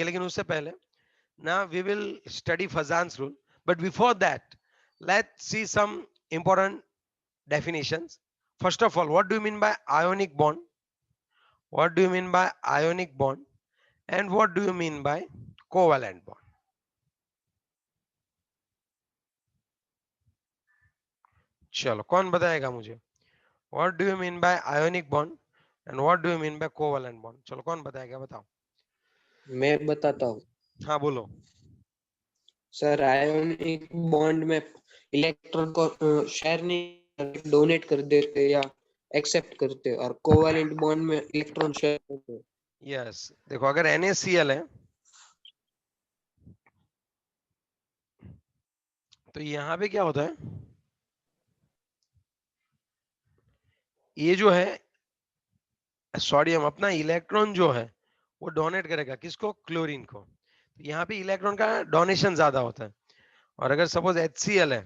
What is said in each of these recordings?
लेकिन उससे पहले now we will study Fazan's rule, but before that let's see some important definitions. First of all, what do you mean by ionic bond? What do you mean by ionic bond? And what do you mean by covalent bond? चलो कौन बताएगा मुझे? What do you mean by ionic bond and what do you mean by covalent bond? चलो कौन बताएगा, बताओ. मैं बताता हूँ हाँ बोलो. सर। आयोनिक बॉन्ड में इलेक्ट्रॉन को शेयर नहीं, डोनेट कर देते या एक्सेप्ट करते, और कोवेलेंट बॉन्ड में इलेक्ट्रॉन शेयर करते. यस, देखो अगर NaCl है तो यहाँ पे क्या होता है, ये जो है सोडियम अपना इलेक्ट्रॉन जो है वो डोनेट करेगा किसको, क्लोरीन को. तो यहाँ पे इलेक्ट्रॉन का डोनेशन ज्यादा होता है. और अगर सपोज HCl है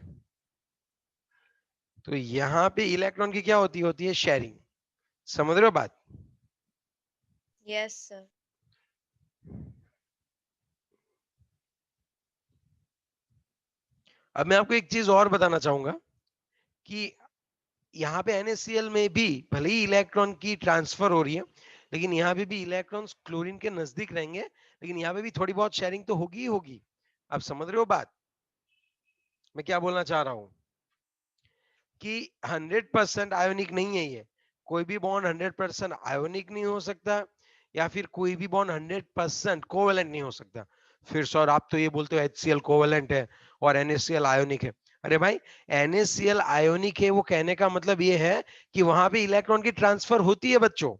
तो यहाँ पे इलेक्ट्रॉन की क्या होती है शेयरिंग. समझ रहे हो बात? Yes sir. अब मैं आपको एक चीज और बताना चाहूंगा कि यहाँ पे NaCl में भी भले ही इलेक्ट्रॉन की ट्रांसफर हो रही है, लेकिन यहाँ पे भी इलेक्ट्रॉन्स क्लोरीन के नजदीक रहेंगे, लेकिन यहाँ पे भी थोड़ी बहुत शेयरिंग तो होगी ही होगी. आप समझ रहे हो बात मैं क्या बोलना चाह रहा हूँ? कि 100% आयोनिक नहीं है ये. कोई भी बॉन्ड 100% आयोनिक नहीं हो सकता, या फिर कोई भी बॉन्ड 100% कोवेलेंट नहीं हो सकता. फिर सर आप तो ये बोलते हो HCl कोवेलेंट है और NaCl आयोनिक है. अरे भाई, NaCl आयोनिक है वो कहने का मतलब ये है कि वहां पे इलेक्ट्रॉन की ट्रांसफर होती है बच्चों.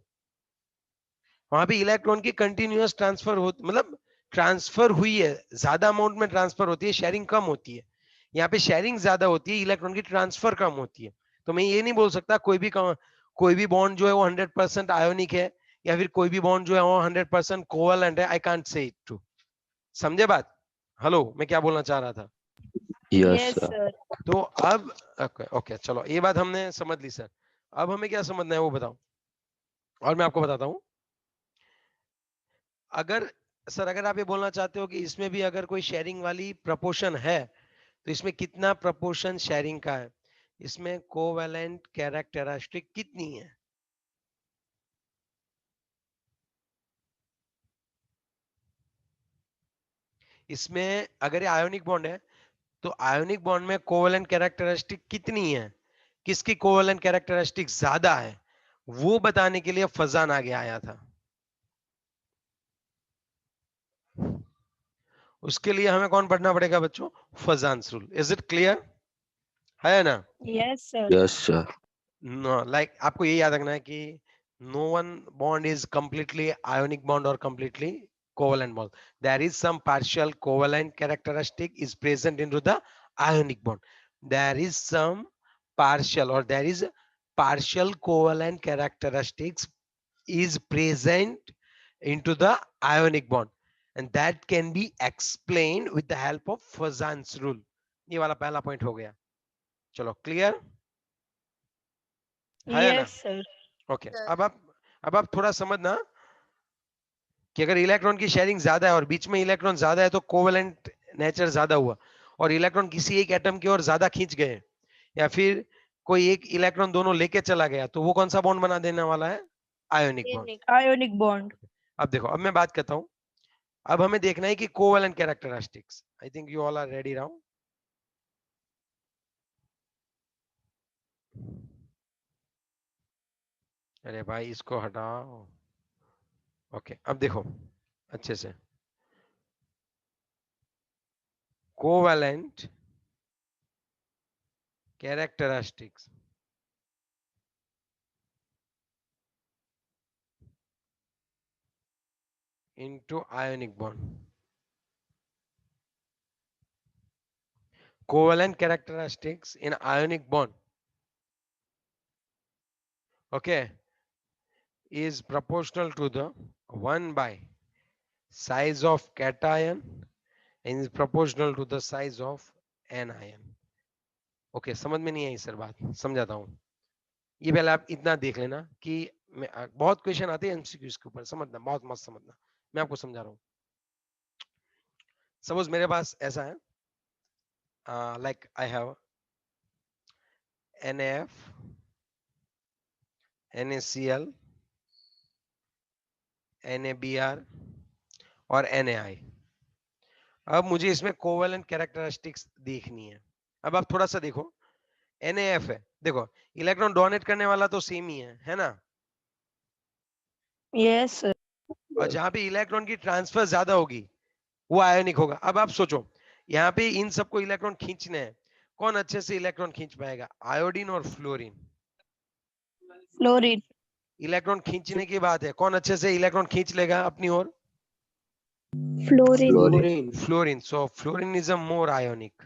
वहां पे इलेक्ट्रॉन की कंटिन्यूअस ट्रांसफर हो, मतलब ट्रांसफर हुई है, ज्यादा अमाउंट में ट्रांसफर होती है, शेयरिंग कम होती है. यहाँ पे शेयरिंग ज्यादा होती है, इलेक्ट्रॉन की ट्रांसफर कम होती है. तो मैं ये नहीं बोल सकता कोई भी बॉन्ड जो है वो 100% आयोनिक है, या फिर कोई भी बॉन्ड जो है वो 100% कोवेलेंट है. I can't say it too. समझे बात? हेलो, मैं क्या बोलना चाह रहा था? Yes sir. तो अब ओके चलो ये बात हमने समझ ली सर. अब हमें क्या समझना है वो बताओ, और मैं आपको बताता हूँ. अगर सर अगर आप ये बोलना चाहते हो कि इसमें भी अगर कोई शेयरिंग वाली प्रपोर्शन है तो इसमें कितना प्रपोर्शन शेयरिंग का है, इसमें कोवेलेंट कैरेक्टरिस्टिक कितनी है? इसमें अगर ये आयोनिक बॉन्ड है तो आयोनिक बॉन्ड में कोवेलेंट कैरेक्टरिस्टिक कितनी है, किसकी कोवेलेंट कैरेक्टरिस्टिक ज्यादा है, वो बताने के लिए फजान आगे आया था. उसके लिए हमें कौन पढ़ना पड़ेगा बच्चों? Fajans rule. Is it clear? है ना? Yes sir. Yes sir. No, like आपको ये याद रखना है कि no one bond is completely ionic bond or completely covalent bond. There is some partial covalent characteristic is present into the ionic bond. There is some partial or there is partial covalent characteristics is present into the ionic bond, and that can be explained with the help of Fazan's rule. ये वाला पहला point हो गया. चलो clear है ना? Yes sir. Okay. अब आप थोड़ा समझना कि अगर इलेक्ट्रॉन की शेयरिंग ज्यादा है और बीच में इलेक्ट्रॉन ज्यादा है तो कोवेलेंट नेचर ज्यादा हुआ, और इलेक्ट्रॉन किसी एक एटम की ओर ज्यादा खींच गए, या फिर कोई एक इलेक्ट्रॉन दोनों लेके चला गया, तो वो कौन सा बॉन्ड बना देने वाला है? Ionic bond. Ionic bond. अब देखो, अब मैं बात करता हूं. अब हमें देखना है कि covalent characteristics. I think you all are ready now. अरे भाई इसको हटाओ. ओके, अब देखो अच्छे से. Covalent characteristics into ionic bond. Covalent characteristics in ionic bond, okay, is proportional to the 1 by size of cation and is proportional to the size of anion. Okay, समझ में नहीं आई सर बात? समझाता हूँ. ये पहले आप इतना देख लेना कि बहुत क्वेश्चन आते हैं एमसीक्यूज के ऊपर, समझना बहुत मस्त समझना. मैं आपको समझा रहा हूँ. सपोज मेरे पास ऐसा है, like I have NaF, NaCl, NaBr और NaI। अब मुझे इसमें कोवेलेंट कैरेक्टरिस्टिक्स देखनी है। अब आप थोड़ा सा देखो, NaF है, देखो इलेक्ट्रॉन डोनेट करने वाला तो सेम ही है ना? Yes, sir. और जहां पे इलेक्ट्रॉन की ट्रांसफर ज्यादा होगी वो आयोनिक होगा। अब आप सोचो, यहाँ पे इन सबको इलेक्ट्रॉन खींचने हैं, कौन अच्छे से इलेक्ट्रॉन खींच पाएगा, आयोडीन और फ्लोरीन? Fluorine. इलेक्ट्रॉन खींचने की बात है, कौन अच्छे से इलेक्ट्रॉन खींच लेगा अपनी ओर? Fluorine. Fluorine. Fluorine. So fluorine is a more ionic,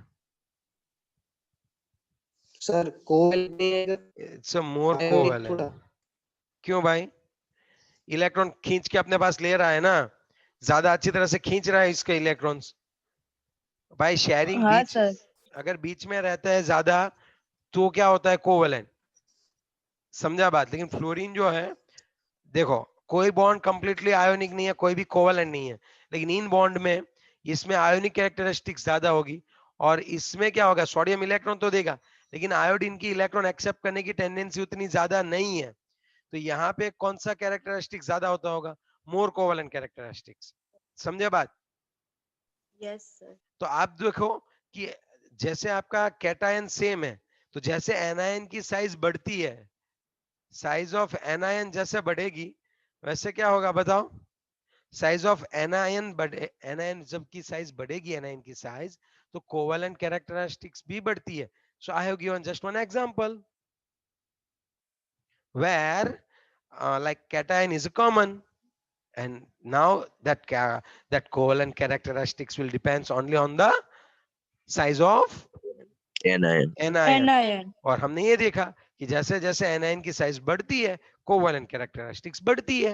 sir covalent नहीं आएगा, इट्स अ मोर आयोनिक थोड़ा। कोवेलेंट। क्यों भाई? इलेक्ट्रॉन खींच के अपने पास ले रहा है ना, ज्यादा अच्छी तरह से खींच रहा है इसके इलेक्ट्रॉन्स। भाई शेयरिंग हाँ बीच, सर। अगर बीच में रहता है ज्यादा तो क्या होता है, कोवेलेंट। समझा बात? लेकिन फ्लोरीन जो है, देखो कोई बॉन्ड कंप्लीटली आयोनिक नहीं है, कोई भी कोवेलेंट नहीं है, लेकिन इन बॉन्ड में इसमें आयोनिक कैरेक्टरिस्टिक्स ज्यादा होगी। और इसमें क्या होगा, सोडियम इलेक्ट्रॉन तो देगा, लेकिन आयोडीन की इलेक्ट्रॉन एक्सेप्ट करने की टेंडेंसी उतनी ज्यादा नहीं है। तो यहाँ पे कौन सा कैरेक्टरिस्टिक ज्यादा होता होगा, मोर कोवेलेंट कैरेक्टरिस्टिक्स। समझे बात? Yes, sir. तो आप देखो कि जैसे आपका कैटायन सेम है, तो जैसे एनायन की साइज बढ़ती है, साइज ऑफ एनायन जैसे बढ़ेगी वैसे क्या होगा बताओ, साइज ऑफ एनायन बढ़े, एनायन जब की साइज बढ़ेगी, एनायन की साइज, तो कोवेलेंट कैरेक्टरिस्टिक्स भी बढ़ती है। So I have given just one example where like cation is common, and now that covalent characteristics will depends only on the size of anion. anion। Anion. और हमने ये देखा कि जैसे जैसे एनायन की साइज बढ़ती है कोवेलेंट कैरेक्टरिस्टिक्स बढ़ती है।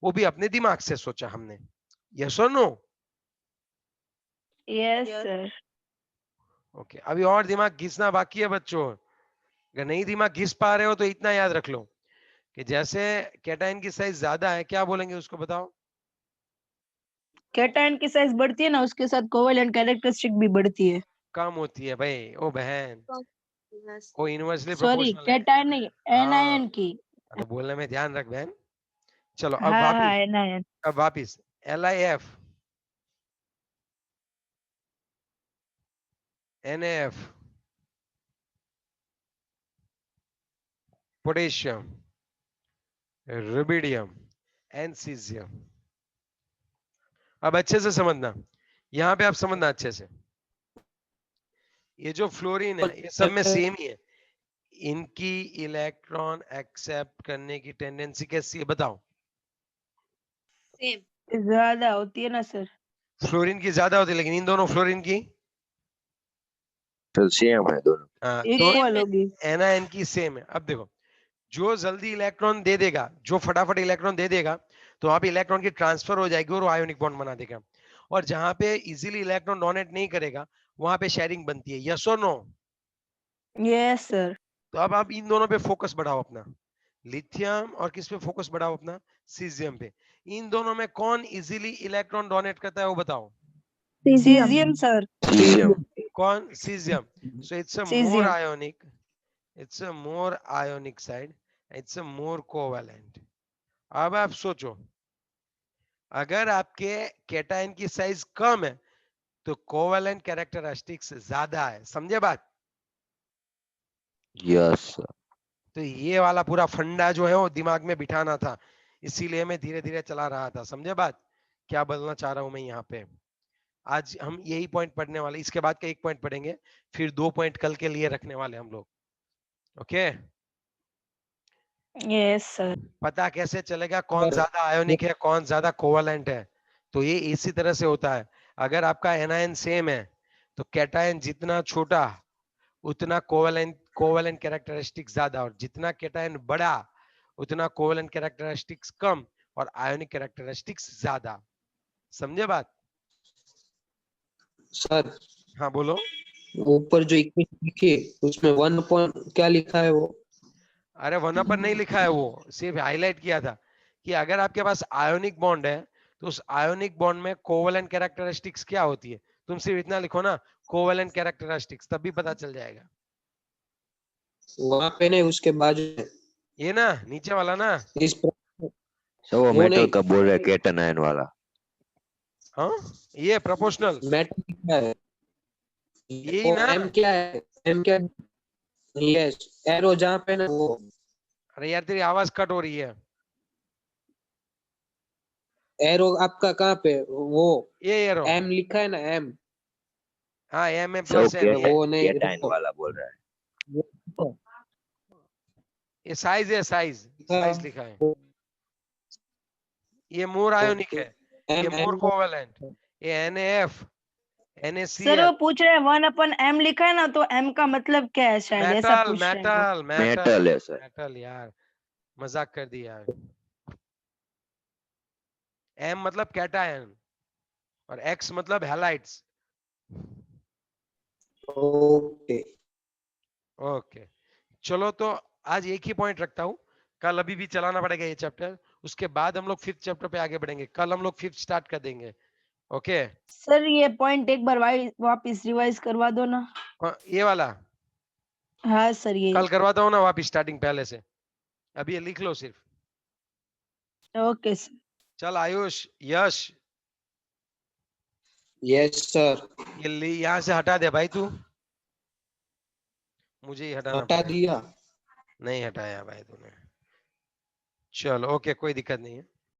वो भी अपने दिमाग से सोचा हमने। यस और नो? Yes, sir. ओके, अभी और दिमाग घिसना बाकी है बच्चों। अगर नहीं दिमाग घिस पा रहे हो तो इतना याद रख लो कि जैसे कैटायन की साइज ज्यादा है, क्या बोलेंगे उसको बताओ? कैटायन की साइज बढ़ती है ना, उसके साथ कोवेलेंट कैरेक्टरिस्टिक भी बढ़ती है। कम होती है भाई, ओ बहन, Yes. वो इनवर्सली सॉरी, प्रोपोर्शनल है। कैटायन नहीं, हाँ, एनायन की। तो बोलने में ध्यान रख बहन। चलो अब हाँ हाँ, वापिस, एनायन। अब वापिस LiF, NaF, potassium, rubidium and caesium. अब अच्छे से समझना, यहाँ पे आप समझना अच्छे से, ये जो फ्लोरीन है ये सब में सेम ही है। इनकी इलेक्ट्रॉन एक्सेप्ट करने की टेंडेंसी कैसी है बताओ? सेम। ज्यादा होती है ना सर? फ्लोरीन की ज्यादा होती है, लेकिन इन दोनों फ्लोरीन की तो सेम है दोनों। तो इक्वल होगी। एनायन की सेम है। अब देखो, जो जल्दी इलेक्ट्रॉन दे देगा, जो फटाफट इलेक्ट्रॉन दे देगा, तो वहां पे इलेक्ट्रॉन की ट्रांसफर हो जाएगी और वो आयोनिक बॉन्ड बना देगा। और जहां पे इजीली इलेक्ट्रॉन डोनेट नहीं करेगा वहां पे शेयरिंग बनती है। यस और नो? Yes sir. तो अब आप इन दोनों पे फोकस बढ़ाओ अपना, लिथियम और किस पे फोकस बढ़ाओ अपना, सीजियम पे। इन दोनों में कौन इजीली इलेक्ट्रॉन डोनेट करता है वो बताओ? Caesium sir. सीजियम। कौन? Caesium. So it's a more caesium. Ionic, it's a more ionic side, it's a more covalent। अब आप सोचो, अगर आपके कैटायन की साइज कम है तो कोवेलेंट कैरेक्टरिस्टिक्स ज्यादा है। समझे बात? यस। तो ये वाला पूरा फंडा जो है वो दिमाग में बिठाना था, इसीलिए मैं धीरे धीरे चला रहा था। समझे बात क्या बोलना चाह रहा हूं मैं यहाँ पे? आज हम यही पॉइंट पढ़ने वाले, इसके बाद का एक पॉइंट पढ़ेंगे, फिर 2 पॉइंट कल के लिए रखने वाले हम लोग। Okay, yes sir. पता कैसे चलेगा कौन ज्यादा आयोनिक है कौन ज्यादा कोवेलेंट है? तो ये इसी तरह से होता है। अगर आपका एनायन सेम है तो कैटायन जितना छोटा उतना कोवेलेंट कैरेक्टरिस्टिक्स ज्यादा, और जितना कैटायन बड़ा उतना कोवेलेंट कैरेक्टरिस्टिक्स कम और आयोनिक कैरेक्टरिस्टिक्स ज्यादा। समझे बात? सर हाँ बोलो। ऊपर जो इक्वेशन लिखी है उसमें 1 पॉइंट क्या लिखा है वो? अरे वरना पर नहीं लिखा है, वो सिर्फ हाईलाइट किया था कि अगर आपके पास आयोनिक बॉन्ड है तो उस आयोनिक बॉन्ड में कोवेलेंट कैरेक्टरिस्टिक्स क्या होती है, तुम सिर्फ इतना लिखो ना, कोवेलेंट कैरेक्टरिस्टिक्स, तब भी पता चल जाएगा। वहां पे नहीं, उसके बाजू में ये ना नीचे वाला ना, इस सर वो वो मेटल नहीं, का बोल रहा है, केटन आयन वाला। हाँ ये प्रोपोर्शनल, मेटल क्या है, यही वो ना। एम क्या है, एम क्या, यस, एरो जहाँ पे ना वो अरे यार तेरी आवाज कट हो रही है। एरो आपका कहाँ पे, वो ये एरो, एम लिखा है ना, एम, हाँ एम एम सर वो प्लस एन, ये वो नहीं, केटाइन रुको, वाला बोल रहा है। वो ये साइज है, साइज लिखा, साइज लिखा है। ये मोर आयोनिक है, ये एम मोर एम कोवेलेंट, ये NaF सर NaCl, वो पूछ रहे हैं 1/m लिखा है ना, तो m का मतलब क्या है, शायद ऐसा मेटल पूछ रहे हैं वो। मेटल मेटल मेटल है सर। मेटल, यार मजाक कर दिया। M मतलब कैटायन और X मतलब हैलाइड्स। ओके। ओके चलो, तो आज एक ही पॉइंट रखता हूँ, कल अभी भी चलाना पड़ेगा ये चैप्टर, उसके बाद हम लोग 5th चैप्टर पे आगे बढ़ेंगे। कल हम लोग 5th स्टार्ट कर देंगे। ओके सर ये पॉइंट एक बार वापिस रिवाइज करवा दो ना। ये वाला हाँ सर, ये कल करवाता हूँ ना वापिस स्टार्टिंग पहले से, अभी ये लिख लो सिर्फ। Okay sir. चल आयुष, यश, यस सर, ये यहाँ से हटा दे भाई तू, मुझे ही हटाना हटा पड़ेगा। दिया। नहीं हटाया भाई तूने। चलो ओके, कोई दिक्कत नहीं है।